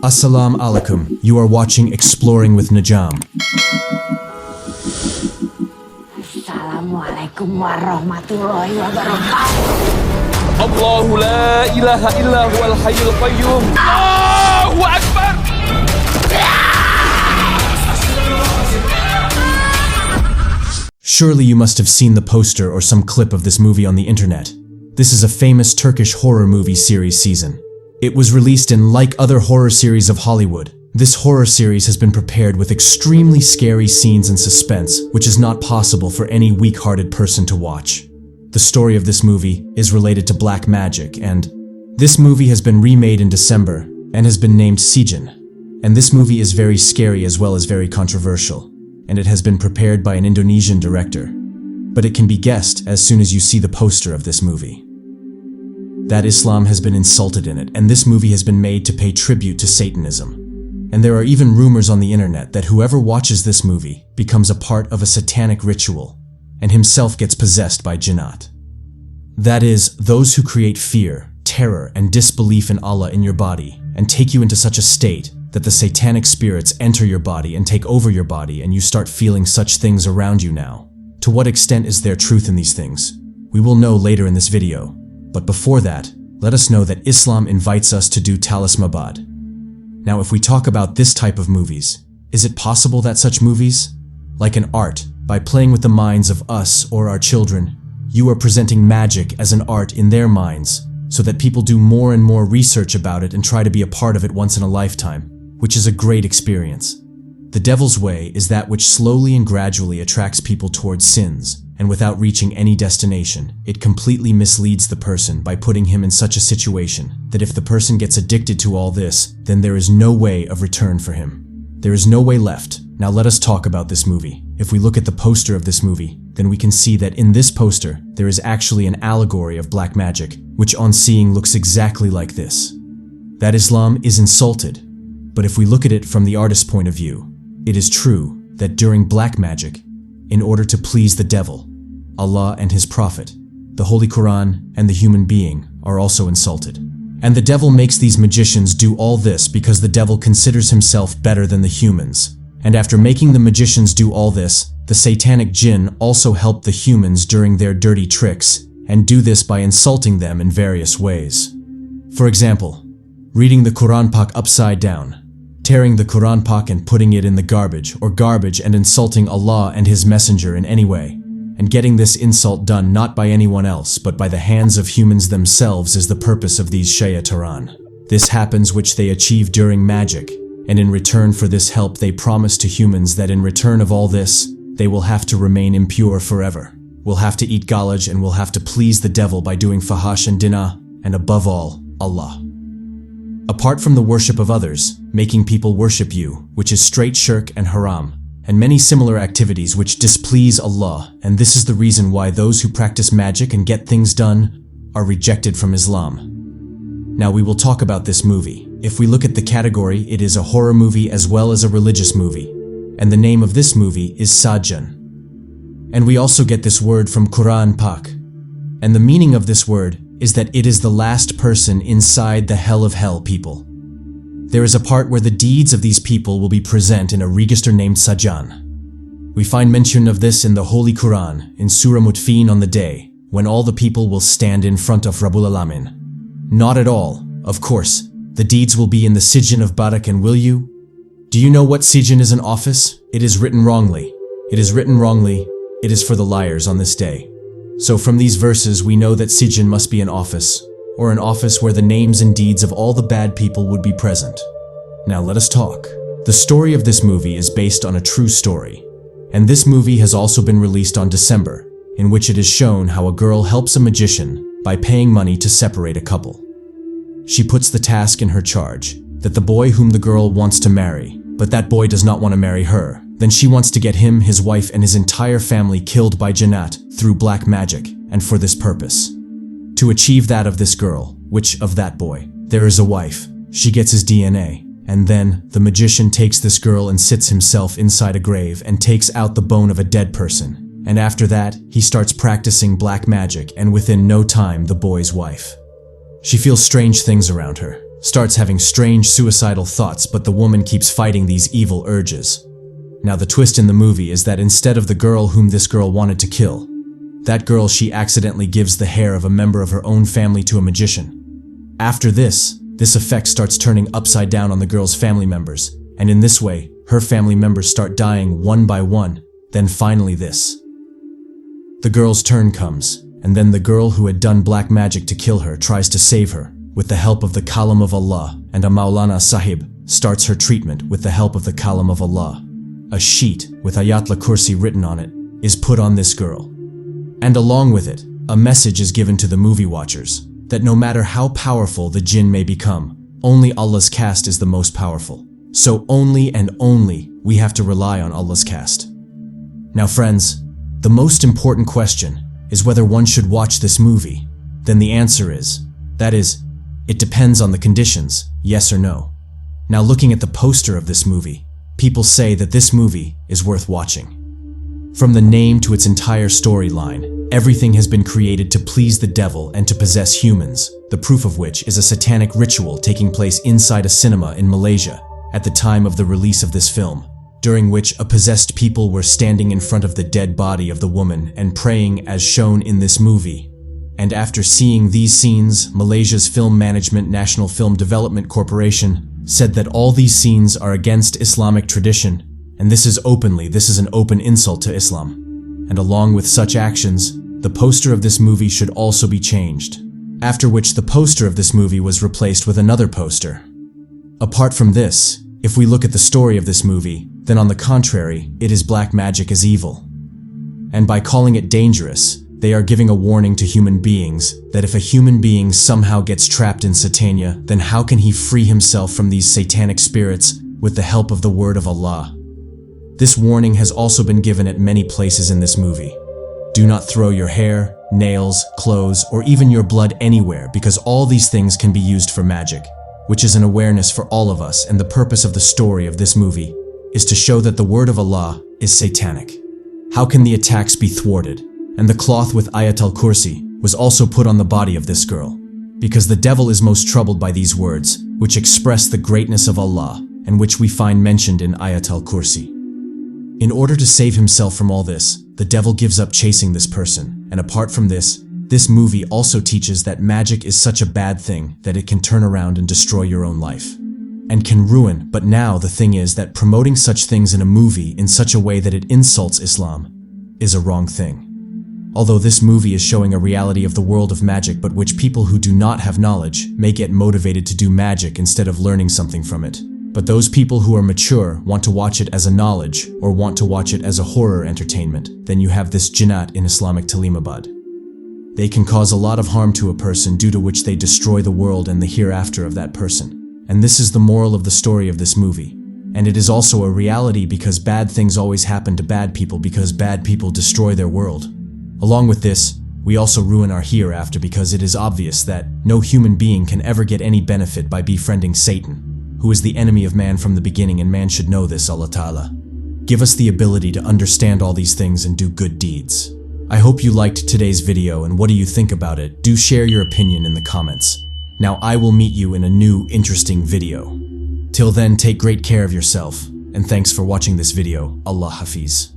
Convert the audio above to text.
Assalam alaikum. You are watching Exploring with Najam. Assalamualaikum warahmatullahi wabarakatuh. Allahu la ilaha illa huwal hayyul qayyum. Allahu akbar. Surely you must have seen the poster or some clip of this movie on the internet. This is a famous Turkish horror movie series season. It was released in like other horror series of Hollywood. This horror series has been prepared with extremely scary scenes and suspense, which is not possible for any weak-hearted person to watch. The story of this movie is related to black magic, and this movie has been remade in December and has been named Sijjin. And this movie is very scary as well as very controversial, and it has been prepared by an Indonesian director. But it can be guessed as soon as you see the poster of this movie that Islam has been insulted in it, and this movie has been made to pay tribute to Satanism. And there are even rumors on the internet that whoever watches this movie becomes a part of a satanic ritual and himself gets possessed by jinnat. That is, those who create fear, terror, and disbelief in Allah in your body and take you into such a state that the satanic spirits enter your body and take over your body and you start feeling such things around you now. To what extent is there truth in these things? We will know later in this video. But before that, let us know that Islam invites us to do talismabad. Now, if we talk about this type of movies, is it possible that such movies, like an art, by playing with the minds of us or our children, you are presenting magic as an art in their minds, so that people do more and more research about it and try to be a part of it once in a lifetime, which is a great experience. The devil's way is that which slowly and gradually attracts people towards sins, and without reaching any destination, it completely misleads the person by putting him in such a situation that if the person gets addicted to all this, then there is no way of return for him. There is no way left. Now let us talk about this movie. If we look at the poster of this movie, then we can see that in this poster, there is actually an allegory of black magic, which on seeing looks exactly like this. That Islam is insulted. But if we look at it from the artist's point of view, it is true that during black magic, in order to please the devil, Allah and His Prophet, the Holy Quran, and the human being are also insulted. And the devil makes these magicians do all this because the devil considers himself better than the humans. And after making the magicians do all this, the satanic jinn also help the humans during their dirty tricks, and do this by insulting them in various ways. For example, reading the Quran Pak upside down, tearing the Quran Pak and putting it in the garbage and insulting Allah and His Messenger in any way, and getting this insult done not by anyone else but by the hands of humans themselves is the purpose of these shayataran. This happens which they achieve during magic, and in return for this help they promise to humans that in return of all this, they will have to remain impure forever, will have to eat galaj and will have to please the devil by doing fahash and dinah, and above all, Allah. Apart from the worship of others, making people worship you, which is straight shirk and haram, and many similar activities which displease Allah, and this is the reason why those who practice magic and get things done are rejected from Islam. Now we will talk about this movie. If we look at the category, it is a horror movie as well as a religious movie, and the name of this movie is Sijjin. And we also get this word from Quran Pak, and the meaning of this word is that it is the last person inside the hell of hell people. There is a part where the deeds of these people will be present in a register named Sijjin. We find mention of this in the Holy Quran, in Surah Mutfin on the day, when all the people will stand in front of Rabbul Alamin. Not at all, of course, the deeds will be in the Sijjin of Barak, and will you? Do you know what Sijjin is an office? It is written wrongly. It is written wrongly. It is for the liars on this day. So from these verses we know that Sijjin must be an office, or an office where the names and deeds of all the bad people would be present. Now let us talk. The story of this movie is based on a true story, and this movie has also been released on December, in which it is shown how a girl helps a magician by paying money to separate a couple. She puts the task in her charge, that the boy whom the girl wants to marry, but that boy does not want to marry her. Then she wants to get him, his wife, and his entire family killed by jinnat through black magic, and for this purpose. To achieve that of this girl, which of that boy, there is a wife, she gets his DNA, and then the magician takes this girl and sits himself inside a grave and takes out the bone of a dead person, and after that, he starts practicing black magic, and within no time the boy's wife. She feels strange things around her, starts having strange suicidal thoughts, but the woman keeps fighting these evil urges. Now the twist in the movie is that instead of the girl whom this girl wanted to kill, that girl she accidentally gives the hair of a member of her own family to a magician. After this effect starts turning upside down on the girl's family members, and in this way, her family members start dying one by one. Then finally the girl's turn comes, and then the girl who had done black magic to kill her tries to save her with the help of the Kalam of Allah, and a Maulana Sahib starts her treatment with the help of the Kalam of Allah. A sheet with Ayatul Kursi written on it is put on this girl. And along with it, a message is given to the movie watchers that no matter how powerful the jinn may become, only Allah's caste is the most powerful. So only and only we have to rely on Allah's caste. Now friends, the most important question is whether one should watch this movie. Then the answer is, that is, it depends on the conditions, yes or no. Now looking at the poster of this movie, people say that this movie is worth watching. From the name to its entire storyline, everything has been created to please the devil and to possess humans, the proof of which is a satanic ritual taking place inside a cinema in Malaysia at the time of the release of this film, during which a possessed people were standing in front of the dead body of the woman and praying as shown in this movie. And after seeing these scenes, Malaysia's Film Management National Film Development Corporation said that all these scenes are against Islamic tradition, and this is an open insult to Islam. And along with such actions, the poster of this movie should also be changed, after which the poster of this movie was replaced with another poster. Apart from this, if we look at the story of this movie, then on the contrary, it is black magic is evil. And by calling it dangerous, they are giving a warning to human beings that if a human being somehow gets trapped in Satania, then how can he free himself from these satanic spirits with the help of the word of Allah? This warning has also been given at many places in this movie. Do not throw your hair, nails, clothes, or even your blood anywhere, because all these things can be used for magic, which is an awareness for all of us, and the purpose of the story of this movie is to show that the word of Allah is satanic. How can the attacks be thwarted? And the cloth with Ayatul Kursi was also put on the body of this girl, because the devil is most troubled by these words, which express the greatness of Allah, and which we find mentioned in Ayatul Kursi. In order to save himself from all this, the devil gives up chasing this person, and apart from this movie also teaches that magic is such a bad thing that it can turn around and destroy your own life, and can ruin. But now the thing is that promoting such things in a movie in such a way that it insults Islam is a wrong thing. Although this movie is showing a reality of the world of magic, but which people who do not have knowledge may get motivated to do magic instead of learning something from it. But those people who are mature want to watch it as a knowledge or want to watch it as a horror entertainment, then you have this jinnat in Islamic Talimabad. They can cause a lot of harm to a person due to which they destroy the world and the hereafter of that person. And this is the moral of the story of this movie. And it is also a reality because bad things always happen to bad people because bad people destroy their world. Along with this, we also ruin our hereafter because it is obvious that no human being can ever get any benefit by befriending Satan, who is the enemy of man from the beginning, and man should know this. Allah Ta'ala give us the ability to understand all these things and do good deeds. I hope you liked today's video, and what do you think about it? Do share your opinion in the comments. Now I will meet you in a new interesting video. Till then, take great care of yourself, and thanks for watching this video. Allah Hafiz.